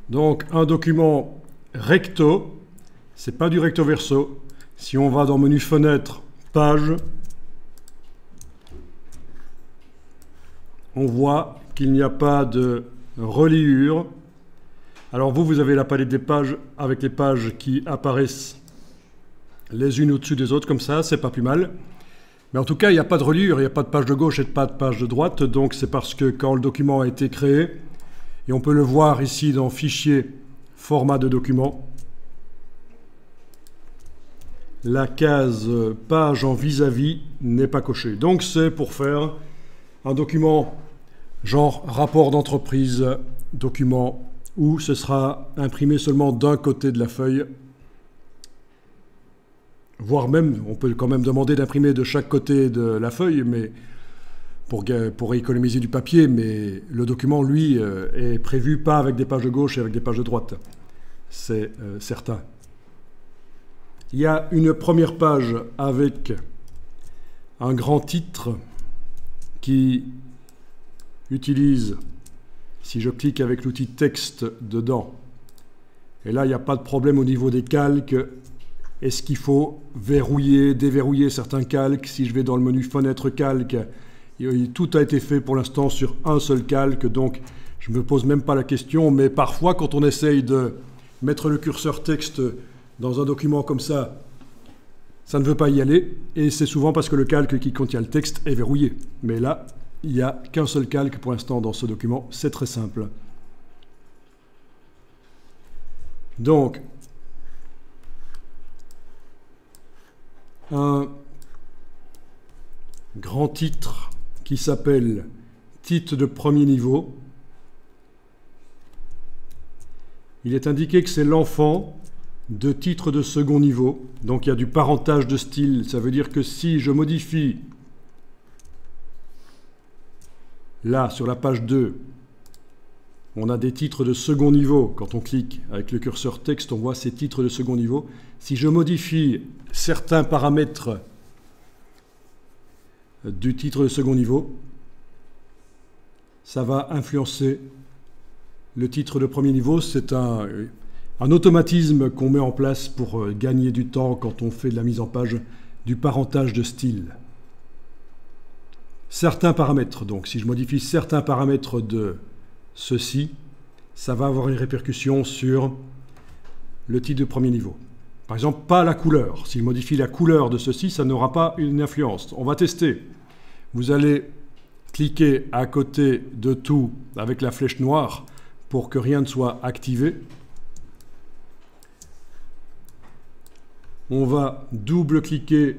Donc un document recto, c'est pas du recto verso. Si on va dans menu fenêtre, page, on voit qu'il n'y a pas de reliure. Alors vous avez la palette des pages avec les pages qui apparaissent les unes au-dessus des autres comme ça, c'est pas plus mal. Mais en tout cas, il n'y a pas de reliure, il n'y a pas de page de gauche et pas de page de droite, donc c'est parce que quand le document a été créé, et on peut le voir ici dans Fichier, Format de document, la case page en vis-à-vis n'est pas cochée. Donc c'est pour faire un document genre rapport d'entreprise, document, où ce sera imprimé seulement d'un côté de la feuille, voire même, on peut quand même demander d'imprimer de chaque côté de la feuille, mais pour économiser du papier, mais le document, lui, est prévu pas avec des pages de gauche et avec des pages de droite. C'est certain. Il y a une première page avec un grand titre qui utilise, si je clique avec l'outil texte dedans, et là, il n'y a pas de problème au niveau des calques. Est-ce qu'il faut verrouiller, déverrouiller certains calques? Si je vais dans le menu fenêtre calque, tout a été fait pour l'instant sur un seul calque, donc je ne me pose même pas la question, mais parfois quand on essaye de mettre le curseur texte dans un document comme ça ne veut pas y aller, et c'est souvent parce que le calque qui contient le texte est verrouillé. Mais là, il n'y a qu'un seul calque pour l'instant dans ce document, c'est très simple. Donc, un grand titre qui s'appelle titre de premier niveau. Il est indiqué que c'est l'enfant de titre de second niveau. Donc il y a du parentage de style. Ça veut dire que si je modifie là sur la page 2, on a des titres de second niveau. Quand on clique avec le curseur texte, on voit ces titres de second niveau. Si je modifie certains paramètres du titre de second niveau, ça va influencer le titre de premier niveau. C'est un automatisme qu'on met en place pour gagner du temps quand on fait de la mise en page du parentage de style. Certains paramètres, donc si je modifie certains paramètres de ceci, ça va avoir une répercussion sur le titre de premier niveau. Par exemple, pas la couleur. Si je modifie la couleur de ceci, ça n'aura pas une influence. On va tester. Vous allez cliquer à côté de tout avec la flèche noire pour que rien ne soit activé. On va double-cliquer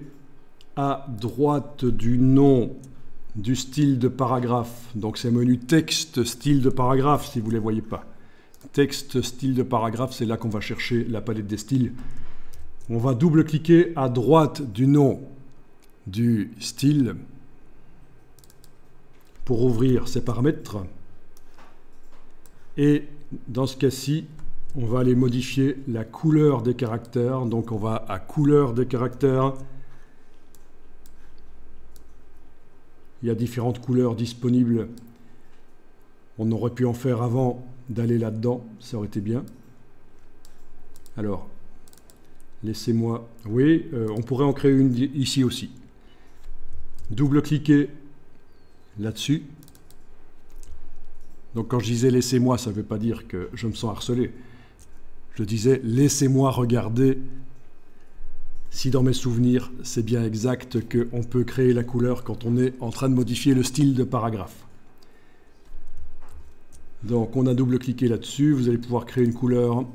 à droite du nom du style de paragraphe. Donc c'est menu texte, style de paragraphe, si vous ne les voyez pas. Texte, style de paragraphe, c'est là qu'on va chercher la palette des styles. On va double-cliquer à droite du nom du style pour ouvrir ces paramètres. Et dans ce cas-ci, on va aller modifier la couleur des caractères. Donc on va à couleur des caractères. Il y a différentes couleurs disponibles. On aurait pu en faire avant d'aller là-dedans, ça aurait été bien. Alors, laissez-moi... Oui, on pourrait en créer une ici aussi. Double-cliquez là-dessus. Donc quand je disais laissez-moi, ça ne veut pas dire que je me sens harcelé. Je disais laissez-moi regarder si dans mes souvenirs, c'est bien exact qu'on peut créer la couleur quand on est en train de modifier le style de paragraphe. Donc on a double-cliqué là-dessus, vous allez pouvoir créer une couleur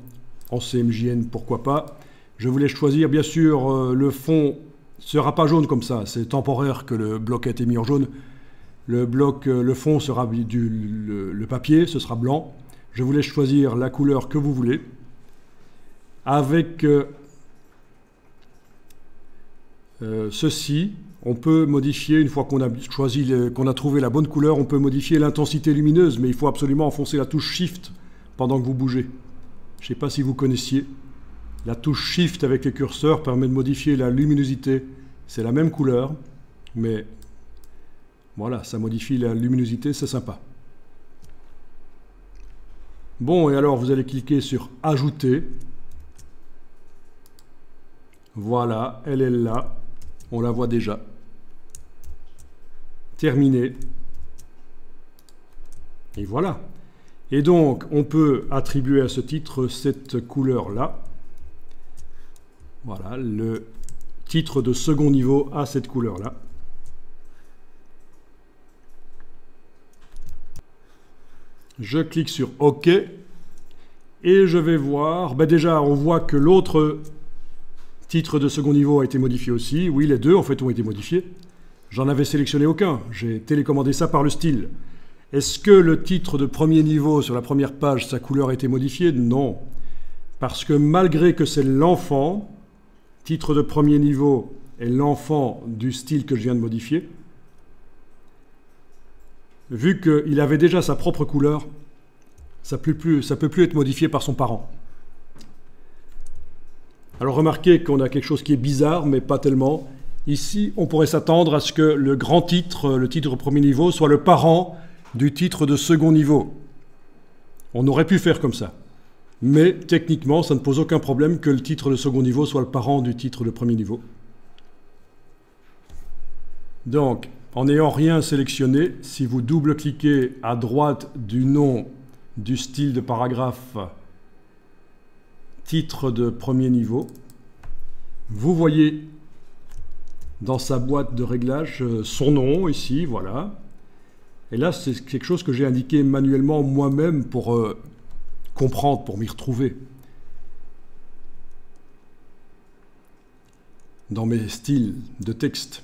en CMJN, pourquoi pas. Je voulais choisir, bien sûr, le fond ne sera pas jaune comme ça, c'est temporaire que le bloc a été mis en jaune. Le fond sera le papier, ce sera blanc. Je voulais choisir la couleur que vous voulez. Avec ceci, on peut modifier, une fois qu'on a choisi, qu'on a trouvé la bonne couleur, on peut modifier l'intensité lumineuse, mais il faut absolument enfoncer la touche Shift pendant que vous bougez. Je ne sais pas si vous connaissiez. La touche Shift avec les curseurs permet de modifier la luminosité. C'est la même couleur, mais voilà, ça modifie la luminosité, c'est sympa. Bon, et alors vous allez cliquer sur Ajouter. Voilà, elle est là. On la voit déjà. Terminé. Et voilà. Et donc, on peut attribuer à ce titre cette couleur-là. Voilà, le titre de second niveau a cette couleur-là. Je clique sur OK. Et je vais voir... Ben déjà, on voit que l'autre titre de second niveau a été modifié aussi. Oui, les deux, en fait, ont été modifiés. J'en avais sélectionné aucun. J'ai télécommandé ça par le style. Est-ce que le titre de premier niveau sur la première page, sa couleur a été modifiée? Non. Parce que malgré que c'est l'enfant, titre de premier niveau est l'enfant du style que je viens de modifier, vu qu'il avait déjà sa propre couleur, ça peut plus être modifié par son parent. Alors remarquez qu'on a quelque chose qui est bizarre, mais pas tellement. Ici, on pourrait s'attendre à ce que le grand titre, le titre de premier niveau, soit le parent du titre de second niveau. On aurait pu faire comme ça. Mais techniquement, ça ne pose aucun problème que le titre de second niveau soit le parent du titre de premier niveau. Donc, en n'ayant rien sélectionné, si vous double-cliquez à droite du nom du style de paragraphe titre de premier niveau, vous voyez dans sa boîte de réglage son nom ici, voilà. Et là, c'est quelque chose que j'ai indiqué manuellement moi-même pour comprendre, pour m'y retrouver. Dans mes styles de texte.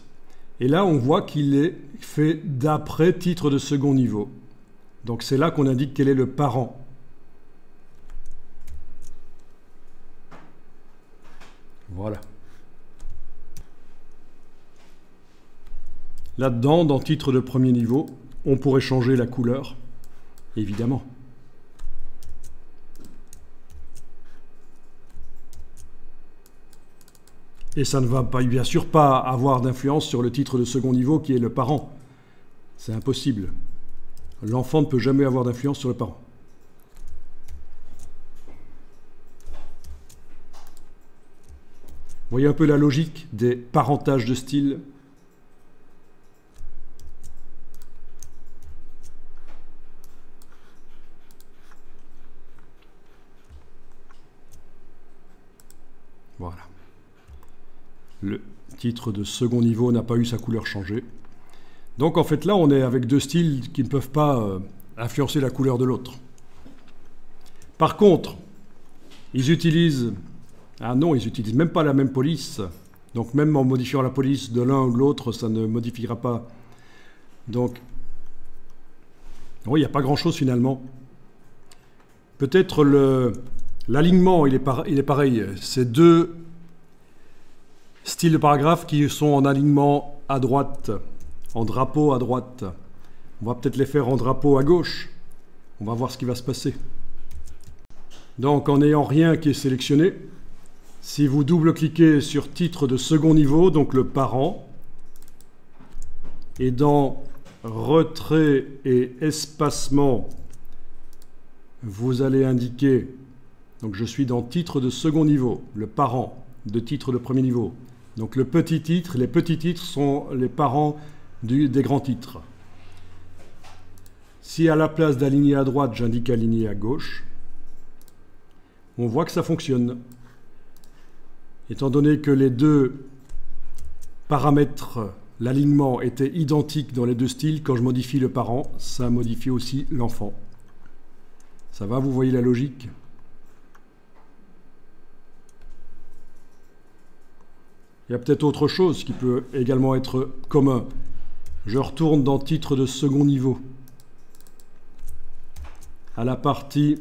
Et là, on voit qu'il est fait d'après titre de second niveau. Donc c'est là qu'on indique quel est le parent. Voilà. Là-dedans, dans titre de premier niveau, on pourrait changer la couleur, évidemment. Et ça ne va pas, bien sûr pas avoir d'influence sur le titre de second niveau qui est le parent. C'est impossible. L'enfant ne peut jamais avoir d'influence sur le parent. Vous voyez un peu la logique des parentages de style. Voilà. Le titre de second niveau n'a pas eu sa couleur changée. Donc en fait là, on est avec deux styles qui ne peuvent pas influencer la couleur de l'autre. Par contre, ils utilisent... Ah non, ils n'utilisent même pas la même police. Donc même en modifiant la police de l'un ou de l'autre, ça ne modifiera pas. Donc, oui, il n'y a pas grand-chose finalement. Peut-être l'alignement, il est pareil. C'est deux styles de paragraphes qui sont en alignement à droite, en drapeau à droite. On va peut-être les faire en drapeau à gauche. On va voir ce qui va se passer. Donc en n'ayant rien qui est sélectionné, si vous double-cliquez sur titre de second niveau, donc le parent, et dans retrait et espacement, vous allez indiquer, donc je suis dans titre de second niveau, le parent de titre de premier niveau. Donc le petit titre, les petits titres sont les parents des grands titres. Si à la place d'aligner à droite, j'indique aligner à gauche, on voit que ça fonctionne. Étant donné que les deux paramètres, l'alignement, étaient identiques dans les deux styles, quand je modifie le parent, ça modifie aussi l'enfant. Ça va, vous voyez la logique? Il y a peut-être autre chose qui peut également être commun. Je retourne dans titre de second niveau, à la partie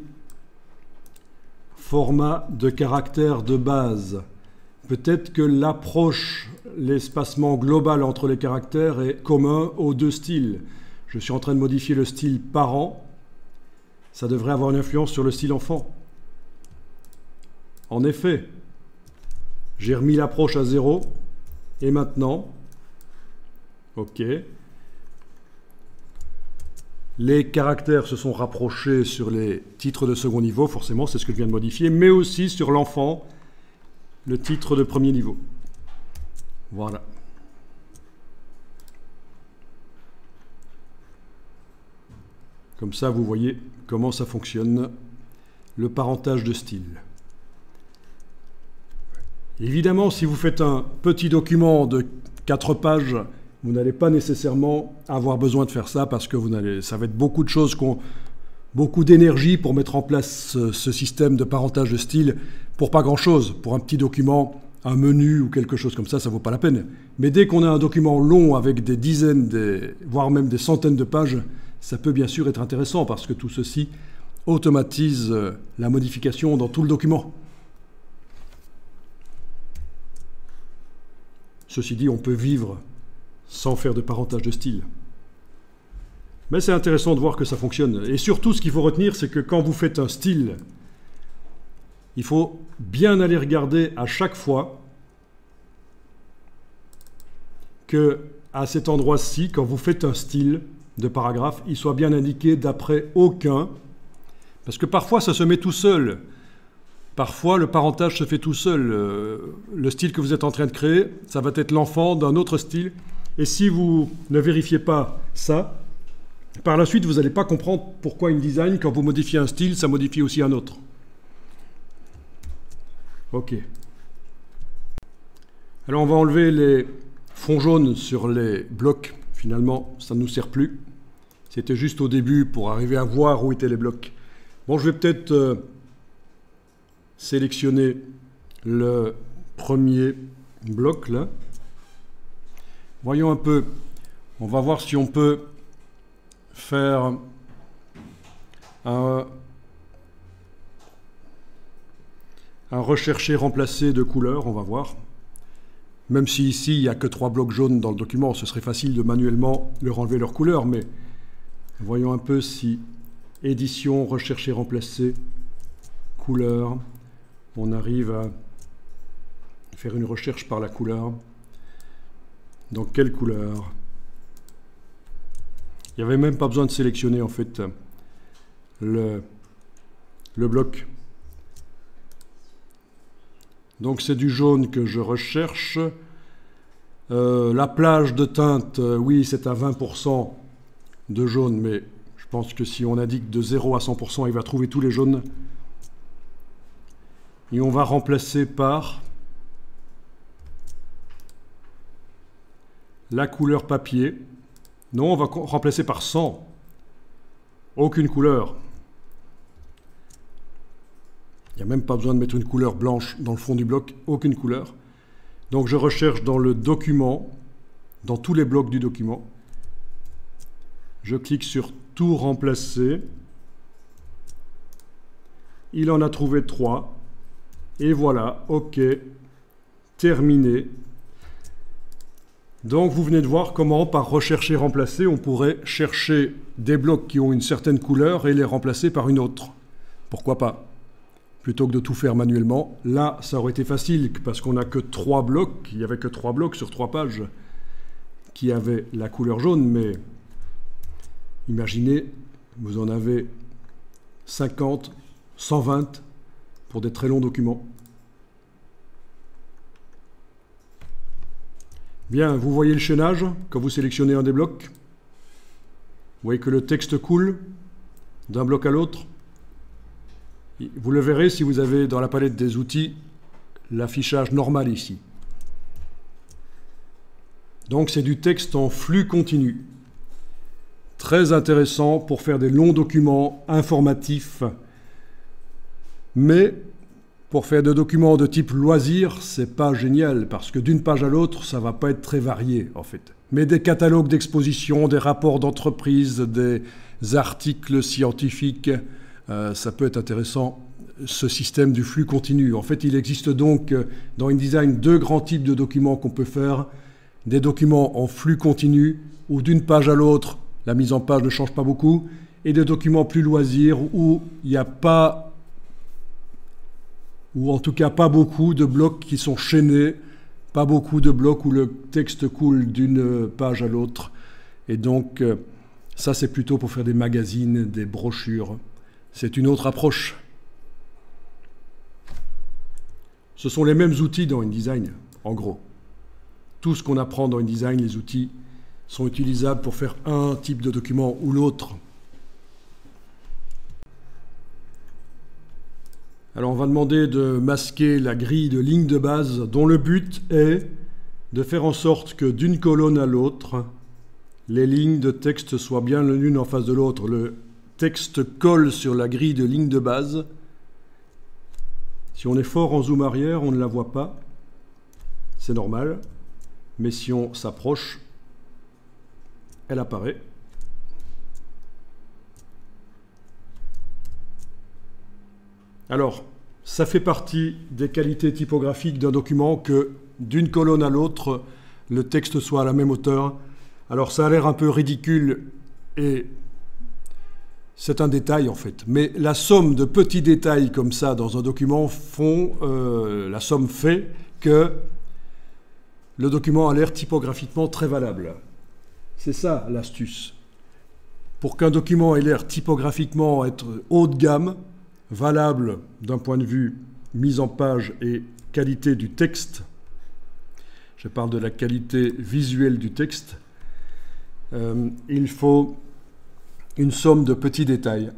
format de caractère de base. Peut-être que l'approche, l'espacement global entre les caractères est commun aux deux styles. Je suis en train de modifier le style parent. Ça devrait avoir une influence sur le style enfant. En effet, j'ai remis l'approche à 0. Et maintenant, OK. Les caractères se sont rapprochés sur les titres de second niveau, forcément, c'est ce que je viens de modifier, mais aussi sur l'enfant, le titre de premier niveau. Voilà. Comme ça, vous voyez comment ça fonctionne, le parentage de style. Évidemment, si vous faites un petit document de 4 pages, vous n'allez pas nécessairement avoir besoin de faire ça parce que ça va être beaucoup de choses, beaucoup d'énergie pour mettre en place ce système de parentage de style pour pas grand-chose. Pour un petit document, un menu ou quelque chose comme ça, ça vaut pas la peine. Mais dès qu'on a un document long avec des dizaines, voire même des centaines de pages, ça peut bien sûr être intéressant parce que tout ceci automatise la modification dans tout le document. Ceci dit, on peut vivre sans faire de parentage de style. Mais c'est intéressant de voir que ça fonctionne. Et surtout, ce qu'il faut retenir, c'est que quand vous faites un style, il faut bien aller regarder à chaque fois que, à cet endroit-ci, quand vous faites un style de paragraphe, il soit bien indiqué d'après aucun, parce que parfois ça se met tout seul. Parfois le parentage se fait tout seul. Le style que vous êtes en train de créer, ça va être l'enfant d'un autre style. Et si vous ne vérifiez pas ça, par la suite, vous n'allez pas comprendre pourquoi InDesign, quand vous modifiez un style, ça modifie aussi un autre. Ok. Alors on va enlever les fonds jaunes sur les blocs. Finalement, ça ne nous sert plus. C'était juste au début pour arriver à voir où étaient les blocs. Bon, je vais peut-être sélectionner le premier bloc là. Voyons un peu. On va voir si on peut faire un rechercher remplacer de couleur. On va voir. Même si ici, il n'y a que 3 blocs jaunes dans le document, ce serait facile de manuellement leur enlever leur couleur, mais voyons un peu si édition, rechercher, remplacer, couleur, on arrive à faire une recherche par la couleur. Dans quelle couleur? Il n'y avait même pas besoin de sélectionner en fait le bloc. Donc c'est du jaune que je recherche. La plage de teinte, oui, c'est à 20% de jaune, mais je pense que si on indique de 0 à 100%, il va trouver tous les jaunes. Et on va remplacer par la couleur papier. Non, on va remplacer par 100. Aucune couleur. Il n'y a même pas besoin de mettre une couleur blanche dans le fond du bloc, aucune couleur. Donc je recherche dans le document, dans tous les blocs du document. Je clique sur tout remplacer. Il en a trouvé 3. Et voilà, OK, terminé. Donc vous venez de voir comment, par rechercher remplacer, on pourrait chercher des blocs qui ont une certaine couleur et les remplacer par une autre. Pourquoi pas? Plutôt que de tout faire manuellement. Là, ça aurait été facile parce qu'on n'a que 3 blocs. Il n'y avait que 3 blocs sur 3 pages qui avaient la couleur jaune. Mais imaginez, vous en avez 50, 120 pour des très longs documents. Bien, vous voyez le chaînage quand vous sélectionnez un des blocs. Vous voyez que le texte coule d'un bloc à l'autre. Vous le verrez si vous avez dans la palette des outils l'affichage normal ici. Donc c'est du texte en flux continu. Très intéressant pour faire des longs documents informatifs. Mais pour faire des documents de type loisir, c'est pas génial parce que d'une page à l'autre, ça va pas être très varié en fait. Mais des catalogues d'exposition, des rapports d'entreprise, des articles scientifiques, ça peut être intéressant, ce système du flux continu. En fait, il existe donc dans InDesign 2 grands types de documents qu'on peut faire. Des documents en flux continu, où d'une page à l'autre, la mise en page ne change pas beaucoup, et des documents plus loisirs, où il n'y a pas, ou en tout cas pas beaucoup de blocs qui sont chaînés, pas beaucoup de blocs où le texte coule d'une page à l'autre. Et donc, Ça, c'est plutôt pour faire des magazines, des brochures. C'est une autre approche. Ce sont les mêmes outils dans InDesign, en gros. Tout ce qu'on apprend dans InDesign, les outils, sont utilisables pour faire un type de document ou l'autre. Alors on va demander de masquer la grille de lignes de base dont le but est de faire en sorte que d'une colonne à l'autre, les lignes de texte soient bien l'une en face de l'autre. Le texte colle sur la grille de lignes de base. Si on est fort en zoom arrière, on ne la voit pas. C'est normal. Mais si on s'approche, elle apparaît. Alors, ça fait partie des qualités typographiques d'un document que d'une colonne à l'autre, le texte soit à la même hauteur. Alors ça a l'air un peu ridicule et c'est un détail en fait. Mais la somme de petits détails comme ça dans un document la somme fait que le document a l'air typographiquement très valable. C'est ça l'astuce. Pour qu'un document ait l'air typographiquement être haut de gamme, valable d'un point de vue mise en page et qualité du texte, je parle de la qualité visuelle du texte, il faut une somme de petits détails.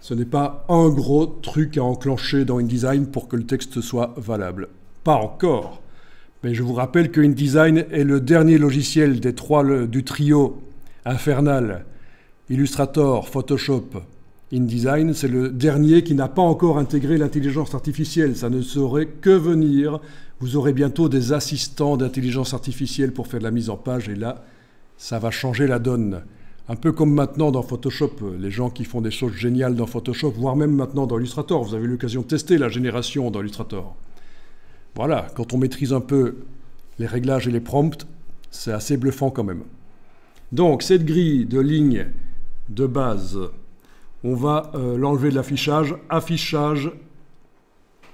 Ce n'est pas un gros truc à enclencher dans InDesign pour que le texte soit valable. Pas encore. Mais je vous rappelle que InDesign est le dernier logiciel du trio infernal Illustrator, Photoshop, InDesign. C'est le dernier qui n'a pas encore intégré l'intelligence artificielle. Ça ne saurait que venir. Vous aurez bientôt des assistants d'intelligence artificielle pour faire de la mise en page. Et là, ça va changer la donne. Un peu comme maintenant dans Photoshop, les gens qui font des choses géniales dans Photoshop, voire même maintenant dans Illustrator. Vous avez eu l'occasion de tester la génération dans Illustrator. Voilà, quand on maîtrise un peu les réglages et les prompts, c'est assez bluffant quand même. Donc, cette grille de lignes de base, on va l'enlever de l'affichage. Affichage,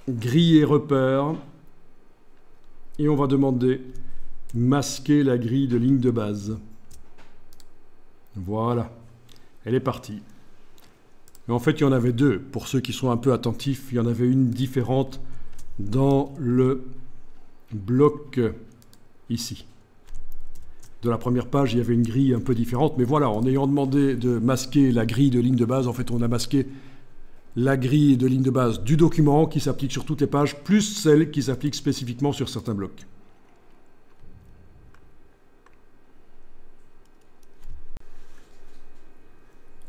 grille et repère. Et on va demander masquer la grille de ligne de base. Voilà, elle est partie. Mais en fait, il y en avait deux. Pour ceux qui sont un peu attentifs, il y en avait une différente dans le bloc ici. De la première page, il y avait une grille un peu différente. Mais voilà, en ayant demandé de masquer la grille de ligne de base, en fait, on a masqué la grille de ligne de base du document qui s'applique sur toutes les pages, plus celle qui s'applique spécifiquement sur certains blocs.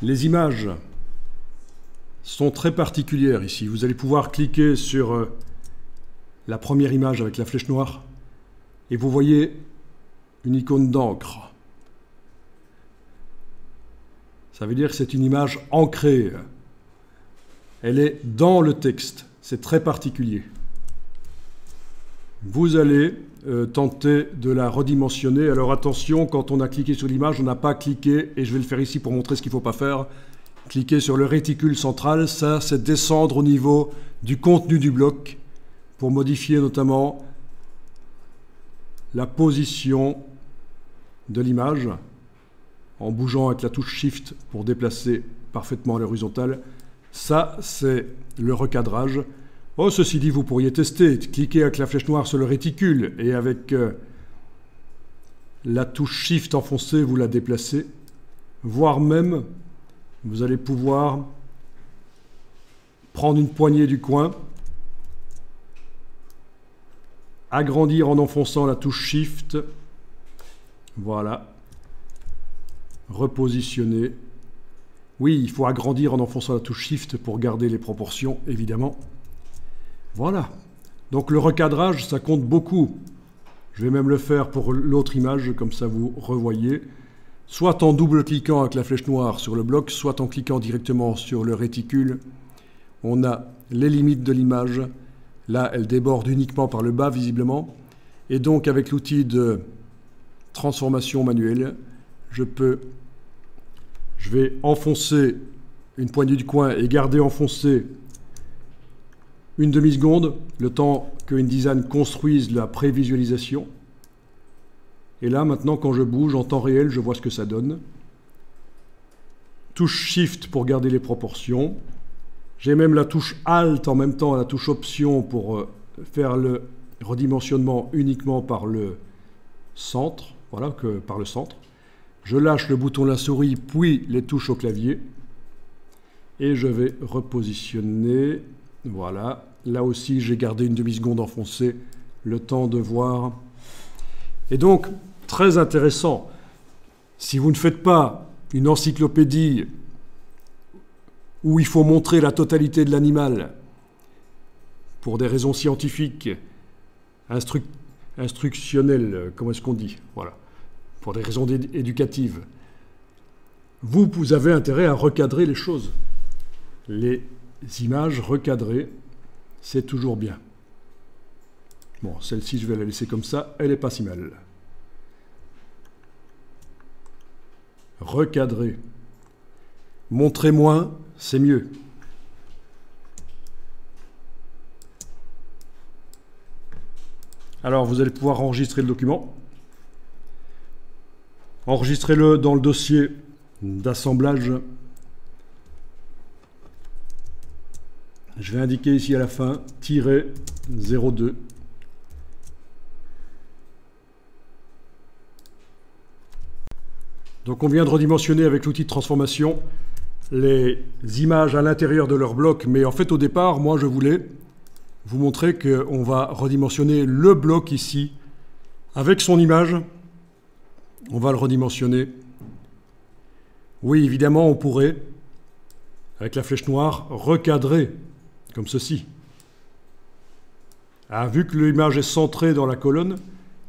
Les images sont très particulières ici. Vous allez pouvoir cliquer sur la première image avec la flèche noire et vous voyez une icône d'encre. Ça veut dire que c'est une image ancrée. Elle est dans le texte. C'est très particulier. Vous allez tenter de la redimensionner. Alors attention, quand on a cliqué sur l'image, on n'a pas cliqué, et je vais le faire ici pour montrer ce qu'il ne faut pas faire, cliquer sur le réticule central. Ça, c'est descendre au niveau du contenu du bloc pour modifier notamment la position de l'image en bougeant avec la touche Shift pour déplacer parfaitement à l'horizontale. Ça, c'est le recadrage. Oh, ceci dit, vous pourriez tester. Cliquez avec la flèche noire sur le réticule et avec la touche Shift enfoncée, vous la déplacez. Voire même, vous allez pouvoir prendre une poignée du coin, agrandir en enfonçant la touche Shift. Voilà. Repositionner. Oui, il faut agrandir en enfonçant la touche Shift pour garder les proportions, évidemment. Voilà. Donc le recadrage, ça compte beaucoup. Je vais même le faire pour l'autre image, comme ça vous revoyez. Soit en double-cliquant avec la flèche noire sur le bloc, soit en cliquant directement sur le réticule. On a les limites de l'image. Là, elle déborde uniquement par le bas, visiblement. Et donc, avec l'outil de transformation manuelle, je vais enfoncer une poignée du coin et garder enfoncé une demi-seconde, le temps que InDesign construise la prévisualisation. Et là, maintenant, quand je bouge en temps réel, je vois ce que ça donne. touche Shift pour garder les proportions. J'ai même la touche Alt en même temps, la touche Option pour faire le redimensionnement uniquement par le centre. Voilà, par le centre. Je lâche le bouton de la souris, puis les touches au clavier. Et je vais repositionner. Voilà. Là aussi, j'ai gardé une demi-seconde enfoncée, le temps de voir. Et donc, très intéressant. Si vous ne faites pas une encyclopédie où il faut montrer la totalité de l'animal pour des raisons scientifiques, instructionnelles, comment est-ce qu'on dit? Voilà. Pour des raisons éducatives. Vous avez intérêt à recadrer les choses. Les images recadrées, c'est toujours bien. Bon, celle-ci, je vais la laisser comme ça, elle n'est pas si mal. Recadrer. Montrer moins, c'est mieux. Alors, vous allez pouvoir enregistrer le document. Enregistrez-le dans le dossier d'assemblage. Je vais indiquer ici à la fin -02. Donc on vient de redimensionner avec l'outil de transformation les images à l'intérieur de leur bloc, mais en fait au départ, moi je voulais vous montrer qu'on va redimensionner le bloc ici avec son image. On va le redimensionner. Oui, évidemment, on pourrait, avec la flèche noire, recadrer comme ceci. Ah, vu que l'image est centrée dans la colonne,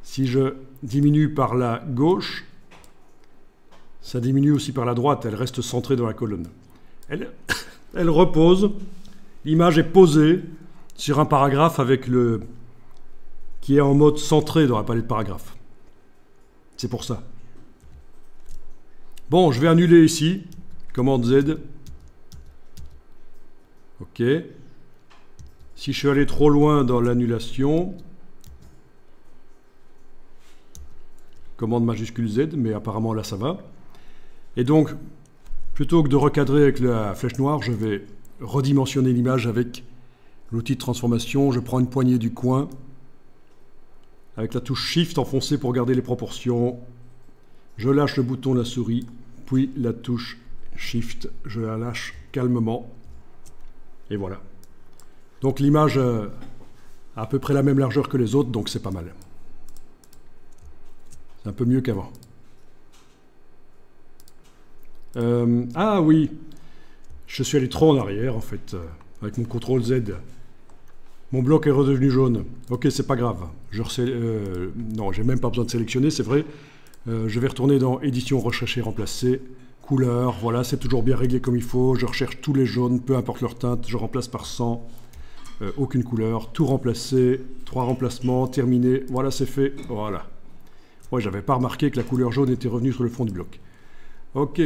si je diminue par la gauche, ça diminue aussi par la droite, elle reste centrée dans la colonne. Elle repose, l'image est posée sur un paragraphe avec qui est en mode centré dans la palette paragraphe. C'est pour ça. Bon, je vais annuler ici, commande Z. OK. Si je suis allé trop loin dans l'annulation, commande majuscule Z, mais apparemment là ça va. Et donc, plutôt que de recadrer avec la flèche noire, je vais redimensionner l'image avec l'outil de transformation. Je prends une poignée du coin, avec la touche Shift enfoncée pour garder les proportions. Je lâche le bouton de la souris, puis la touche Shift, je la lâche calmement. Et voilà. Donc l'image a à peu près la même largeur que les autres, donc c'est pas mal. C'est un peu mieux qu'avant. Ah oui, je suis allé trop en arrière en fait, avec mon CTRL Z. Mon bloc est redevenu jaune. Ok, c'est pas grave. Non, j'ai même pas besoin de sélectionner, c'est vrai. Je vais retourner dans Édition, Rechercher, Remplacer. Couleur, voilà, c'est toujours bien réglé comme il faut. Je recherche tous les jaunes, peu importe leur teinte. Je remplace par 100. Aucune couleur. Tout remplacé. 3 remplacements. Terminé. Voilà, c'est fait. Voilà. Ouais, j'avais pas remarqué que la couleur jaune était revenue sur le fond du bloc. Ok.